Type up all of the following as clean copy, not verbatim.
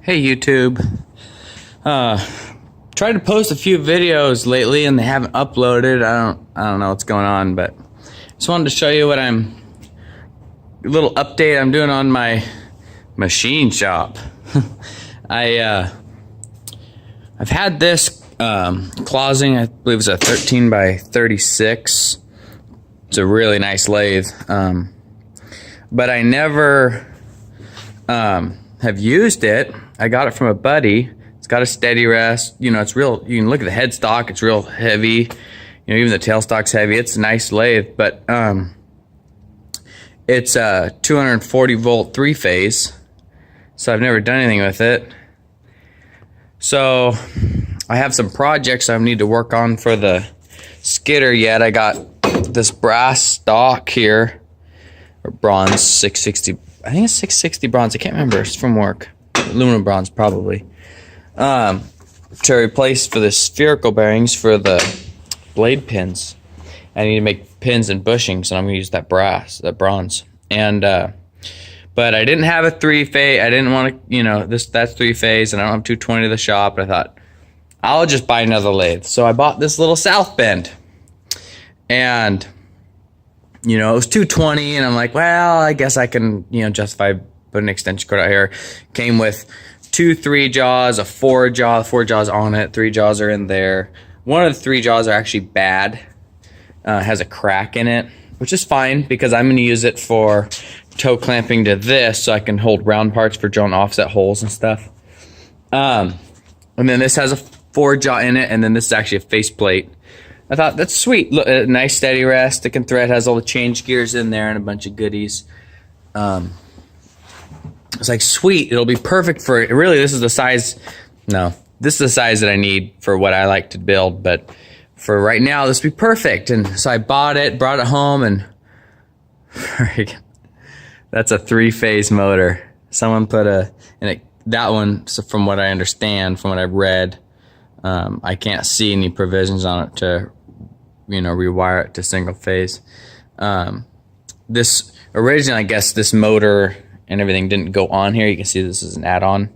Hey YouTube. Tried to post a few videos lately and they haven't uploaded. I don't know what's going on, but just wanted to show you what a little update I'm doing on my machine shop. I've had this Clausing, I believe it's a 13 by 36. It's a really nice lathe, but I never have used it. I got it from a buddy. It's got a steady rest. You know, it's real. You can look at the headstock. It's real heavy. You know, even the tailstock's heavy. It's a nice lathe, but it's a 240 volt 3-phase. So I've never done anything with it. So I have some projects I need to work on for the skidder yet. I got this brass stock here, or bronze 660. I think it's 660 bronze. I can't remember. It's from work. Aluminum bronze probably. To replace for the spherical bearings for the blade pins. I need to make pins and bushings, and I'm gonna use that bronze. And but I didn't have a 3-phase. I didn't want to, you know, that's 3-phase, and I don't have 220 to the shop. But I thought I'll just buy another lathe. So I bought this little South Bend, and you know, it was 220, and I'm like, well, I guess I can, you know, justify putting an extension cord out here. Came with 2 3 jaws, a 4 jaws on it, 3 jaws are in there. One of the 3 jaws are actually bad, has a crack in it, which is fine because I'm going to use it for toe clamping to this so I can hold round parts for drilling offset holes and stuff. And then this has a 4 jaw in it, and then this is actually a faceplate. I thought, that's sweet. Look, a nice steady rest. Stick and thread has all the change gears in there and a bunch of goodies. It's like, sweet. It'll be perfect for, really, this is the size, no, this is the size that I need for what I like to build. But for right now, this would be perfect. And so I bought it, brought it home, and that's a 3-phase motor. Someone put that one, so from what I understand, from what I've read, I can't see any provisions on it to, you know, rewire it to single phase. This originally, I guess, this motor and everything didn't go on here. You can see this is an add-on,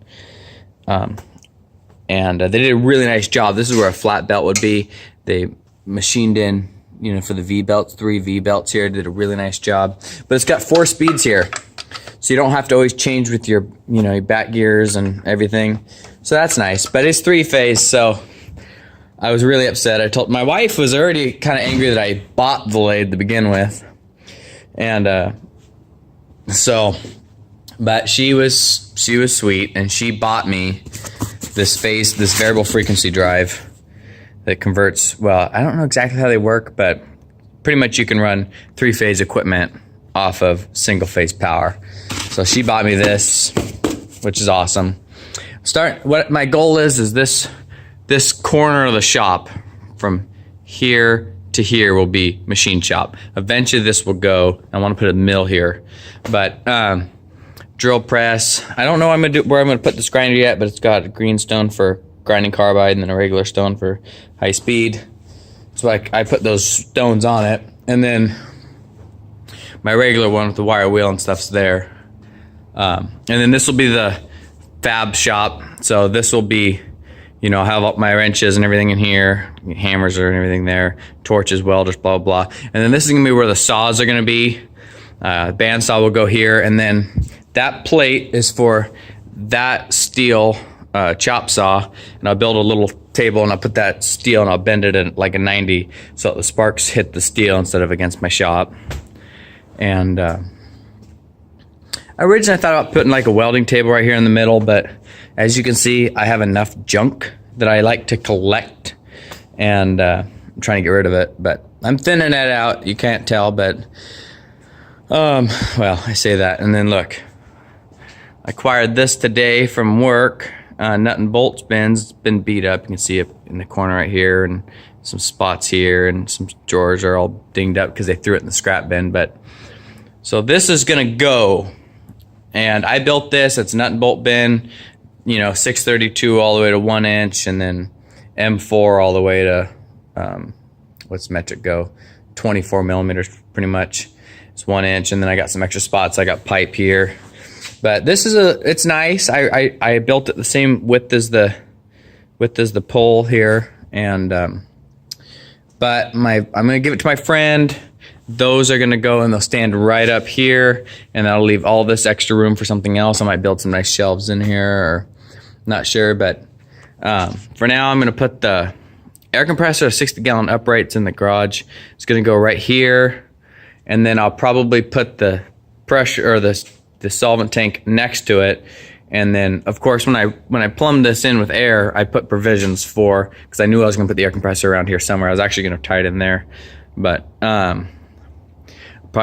and they did a really nice job. This is where a flat belt would be. They machined in, you know, for the V belts, 3 V belts here. Did a really nice job. But it's got 4 speeds here, so you don't have to always change with your, you know, your back gears and everything. So that's nice. But it's 3-phase, so I was really upset. I told my wife was already kind of angry that I bought the lathe to begin with, and but she was sweet, and she bought me this variable frequency drive that converts. Well, I don't know exactly how they work, but pretty much you can run 3-phase equipment off of single-phase power. So she bought me this, which is awesome. What my goal is this corner of the shop from here to here will be machine shop. Eventually this will go, I want to put a mill here, but drill press. I don't know where I'm gonna put this grinder yet, but it's got a green stone for grinding carbide and then a regular stone for high speed. So I put those stones on it, and then my regular one with the wire wheel and stuff's there. And then this will be the fab shop. So this will be, you know, I'll have my wrenches and everything in here, hammers and everything there, torches, welders, blah, blah, blah. And then this is gonna be where the saws are gonna be. Bandsaw will go here, and then that plate is for that steel chop saw, and I'll build a little table, and I'll put that steel and I'll bend it at like a 90 so the sparks hit the steel instead of against my shop. And originally I thought about putting like a welding table right here in the middle, but as you can see, I have enough junk that I like to collect, and I'm trying to get rid of it, but I'm thinning that out. You can't tell, but well, I say that, and then look, I acquired this today from work. Nut and bolts bins. It's been beat up. You can see it in the corner right here, and some spots here, and some drawers are all dinged up because they threw it in the scrap bin. But so this is gonna go, and I built this. It's a nut and bolt bin, you know, 632 all the way to 1 inch, and then M4 all the way to what's metric go, 24 millimeters pretty much. It's 1 inch, and then I got some extra spots. I got pipe here. But this is it's nice. I built it the same width as the pole here, and but I'm gonna give it to my friend. Those are gonna go and they'll stand right up here, and that'll leave all this extra room for something else. I might build some nice shelves in here, or not sure, but for now I'm gonna put the air compressor, 60-gallon uprights in the garage. It's gonna go right here, and then I'll probably put the pressure or the solvent tank next to it. And then, of course, when I plumbed this in with air, I put provisions for, because I knew I was going to put the air compressor around here somewhere. I was actually going to tie it in there, but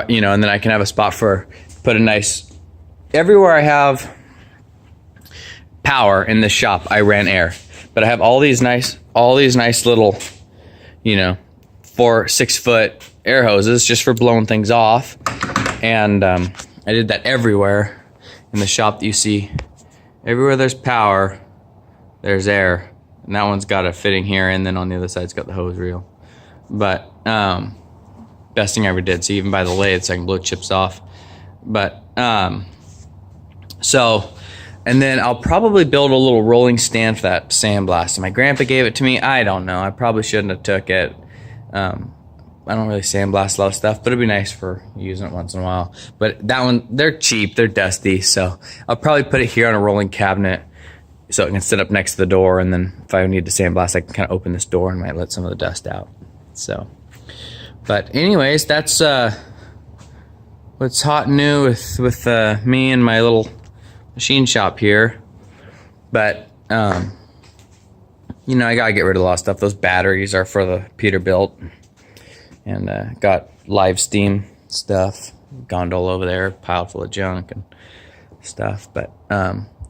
you know, and then I can have a spot for put a nice. Everywhere I have power in this shop, I ran air, but I have all these nice little, you know, 4-6 foot air hoses just for blowing things off, and I did that everywhere in the shop that you see. Everywhere there's power, there's air. And that one's got a fitting here, and then on the other side it's got the hose reel. But best thing I ever did. So even by the lathe, so I can blow chips off. But so, and then I'll probably build a little rolling stand for that sandblaster. My grandpa gave it to me. I don't know. I probably shouldn't have took it. I don't really sandblast a lot of stuff, but it'd be nice for using it once in a while. But that one, they're cheap, they're dusty, so I'll probably put it here on a rolling cabinet so it can sit up next to the door, and then if I need to sandblast, I can kind of open this door and might let some of the dust out. So, but anyways, that's what's hot and new with me and my little machine shop here. But you know, I gotta get rid of a lot of stuff. Those batteries are for the Peterbilt. And got live steam stuff, gondola over there, piled full of junk and stuff. But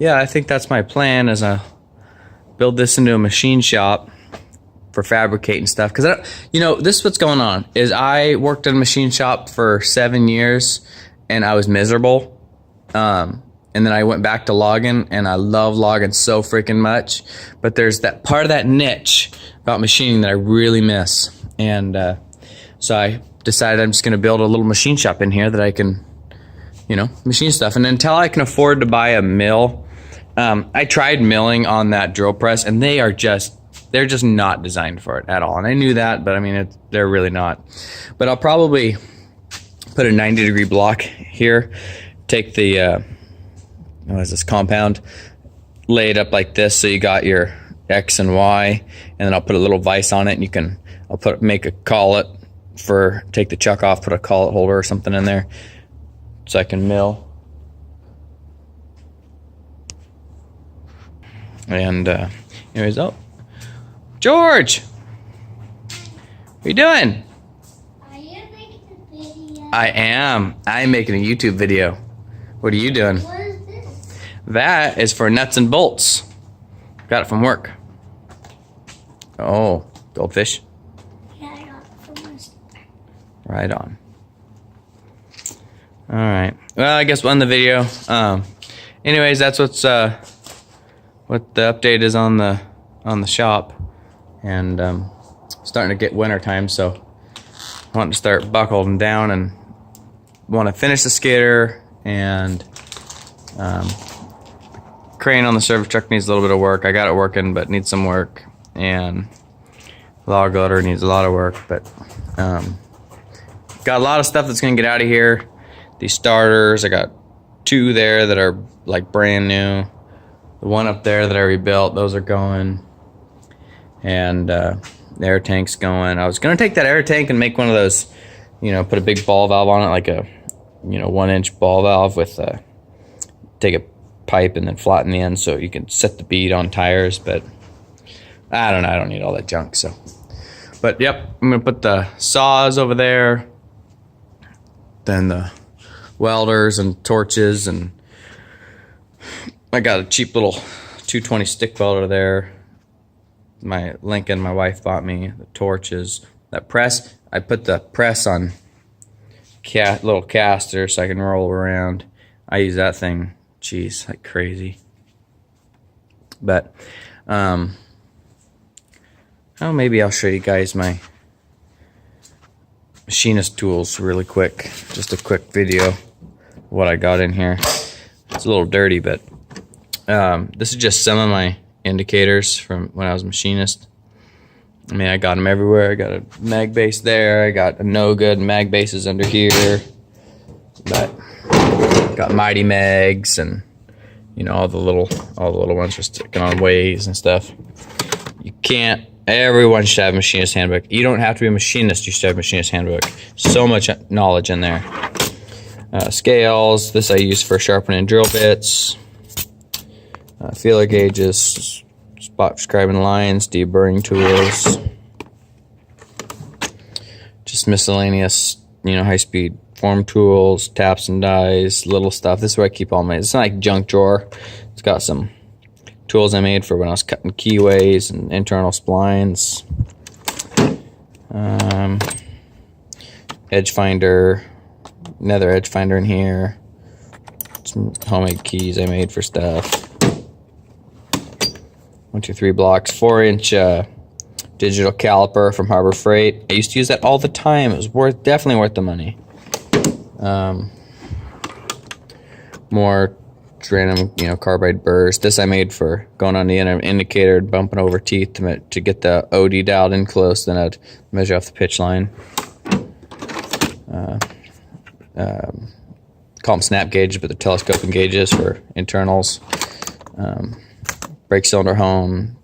yeah, I think that's my plan, is I build this into a machine shop for fabricating stuff. Because you know, this is what's going on. Is I worked in a machine shop for 7 years, and I was miserable. And then I went back to logging, and I love logging so freaking much. But there's that part of that niche about machining that I really miss, and so I decided I'm just going to build a little machine shop in here that I can, you know, machine stuff. And until I can afford to buy a mill, I tried milling on that drill press, and they're just not designed for it at all. And I knew that, but I mean, they're really not. But I'll probably put a 90-degree block here, take the, what is this, compound, lay it up like this so you got your X and Y, and then I'll put a little vise on it, and I'll make a collet take the chuck off, put a collet holder or something in there so I can mill. And anyways, oh, George, what are you doing? Are you making a video? I am. I'm making a YouTube video. What are you doing? What is this? That is for nuts and bolts. Got it from work. Oh, goldfish. Yeah, I got it from my store. Right on. All right. Well, I guess we'll end the video. Anyways, that's what the update is on the shop, and starting to get winter time, so I want to start buckling down and want to finish the skidder, and crane on the service truck needs a little bit of work. I got it working, but needs some work, and log loader needs a lot of work, but got a lot of stuff that's gonna get out of here. These starters, I got 2 there that are like brand new. The one up there that I rebuilt, those are going. And the air tank's going. I was gonna take that air tank and make one of those, you know, put a big ball valve on it, like a, you know, 1-inch ball valve with take a pipe and then flatten the end so you can set the bead on tires, but I don't know, I don't need all that junk, so. But yep, I'm gonna put the saws over there, then the welders and torches, and I got a cheap little 220 stick welder there. My Lincoln, my wife bought me the torches. That press, I put the press on little caster so I can roll around. I use that thing, geez, like crazy. But oh, maybe I'll show you guys my machinist tools really quick. Just a quick video of what I got in here. It's It's a little dirty, but this is just some of my indicators from when I was a machinist. I mean, I got them everywhere. I got a mag base there. I got a no good mag bases under here, but got mighty mags and all the little ones for sticking on ways and stuff. You can't. Everyone should have a machinist handbook. You don't have to be a machinist. You should have a machinist handbook. So much knowledge in there. Scales. This I use for sharpening drill bits. Feeler gauges. Spot scribing lines. Deburring tools. Just miscellaneous, high-speed form tools, taps and dies, little stuff. This is where I keep all my. It's not like junk drawer. It's got some tools I made for when I was cutting keyways and internal splines. Edge finder, another edge finder in here. Some homemade keys I made for stuff. 1, 2, 3 blocks. 4-inch digital caliper from Harbor Freight. I used to use that all the time. It was definitely worth the money. More random, carbide burrs. This I made for going on the indicator and bumping over teeth to get the OD dialed in close. Then I'd measure off the pitch line. Call them snap gauges, but they're telescoping gauges for internals. Brake cylinder home.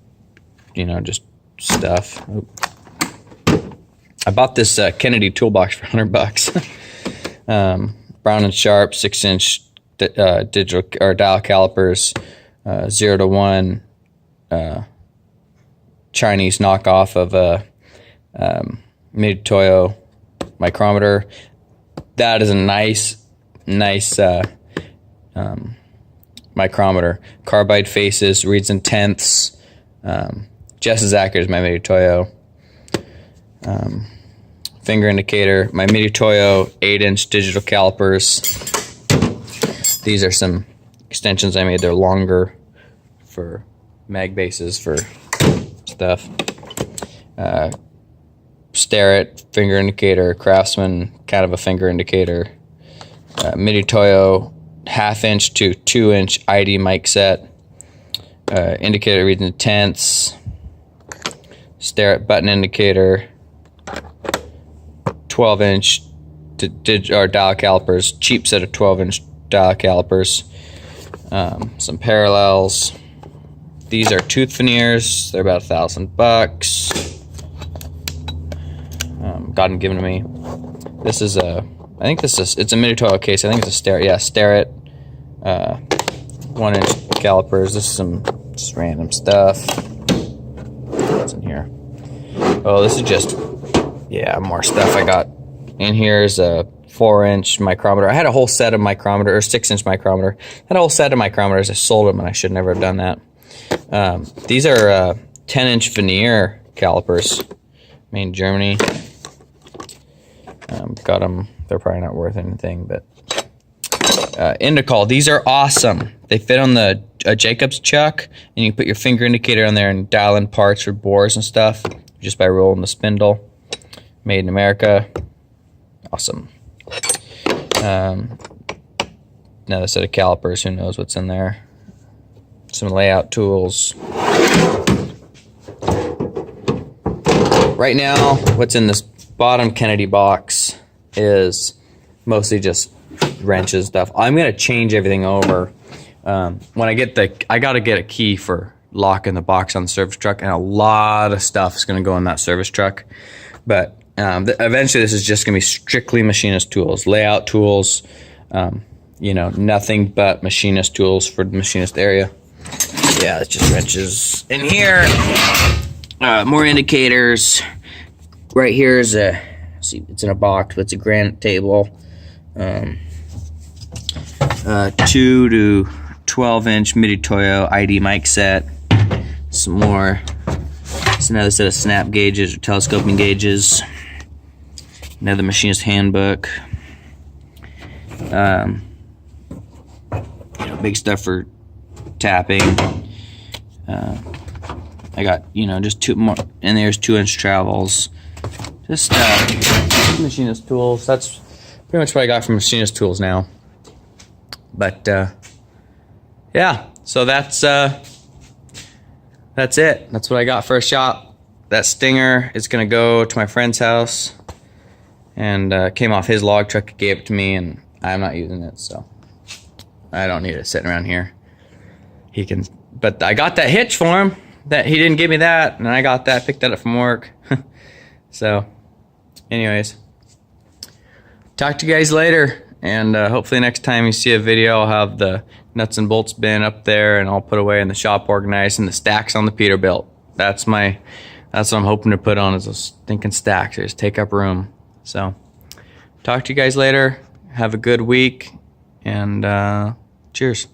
Just stuff. Oop. I bought this Kennedy toolbox for $100. Brown and Sharp 6-inch digital or dial calipers, 0 to 1 Chinese knockoff of a Mitutoyo micrometer. That is a nice micrometer. Carbide faces, reads in tenths. Just as accurate as my Mitutoyo. Finger indicator. My Mitutoyo 8-inch digital calipers. These are some extensions I made. They're longer for mag bases for stuff. Starrett finger indicator. Craftsman kind of a finger indicator. Mitutoyo 1/2-inch to 2-inch ID mic set. Indicator reading in tenths. Starrett button indicator. 12-inch dial calipers. Cheap set of 12-inch dial calipers. Some parallels. These are tooth veneers. They're about $1,000. Got them given to me. This is a. I think this is. It's a Mitutoyo case. I think it's a Starrett. Yeah, Starrett. 1-inch calipers. This is some just random stuff. What's in here? Oh, this is just. Yeah, more stuff I got. In here is a 4-inch micrometer. I had a whole set of micrometer, or 6-inch micrometer. I had a whole set of micrometers. I sold them, and I should never have done that. These are 10-inch veneer calipers, made in Germany. Got them. They're probably not worth anything, but Indicol. These are awesome. They fit on the Jacobs chuck, and you put your finger indicator on there and dial in parts or bores and stuff just by rolling the spindle. Made in America. Awesome. Another set of calipers. Who knows what's in there? Some layout tools. Right now, what's in this bottom Kennedy box is mostly just wrenches stuff. I'm gonna change everything over. When I get I gotta get a key for locking the box on the service truck, and a lot of stuff is gonna go in that service truck. But eventually, this is just gonna be strictly machinist tools, layout tools. Nothing but machinist tools for the machinist area. Yeah, it's just wrenches in here. More indicators. Right here is see, it's in a box, but it's a granite table. 2 to 12-inch Mitutoyo ID mic set. Some more. It's another set of snap gauges or telescoping gauges. Another machinist handbook. Big stuff for tapping. I got just 2 more, and there's 2-inch travels. Just machinist tools. That's pretty much what I got from machinist tools now. But yeah, so that's it. That's what I got for a shop. That Stinger is gonna go to my friend's house, and came off his log truck. He gave it to me, and I'm not using it, so I don't need it sitting around here. He can, but I got that hitch for him. That he didn't give me that, and I got that, picked that up from work. So, anyways, talk to you guys later, and hopefully next time you see a video, I'll have the nuts and bolts bin up there, and I'll put away in the shop organized, and the stacks on the Peterbilt. That's what I'm hoping to put on, is those stinking stacks. They just take up room. So, talk to you guys later. Have a good week, and cheers.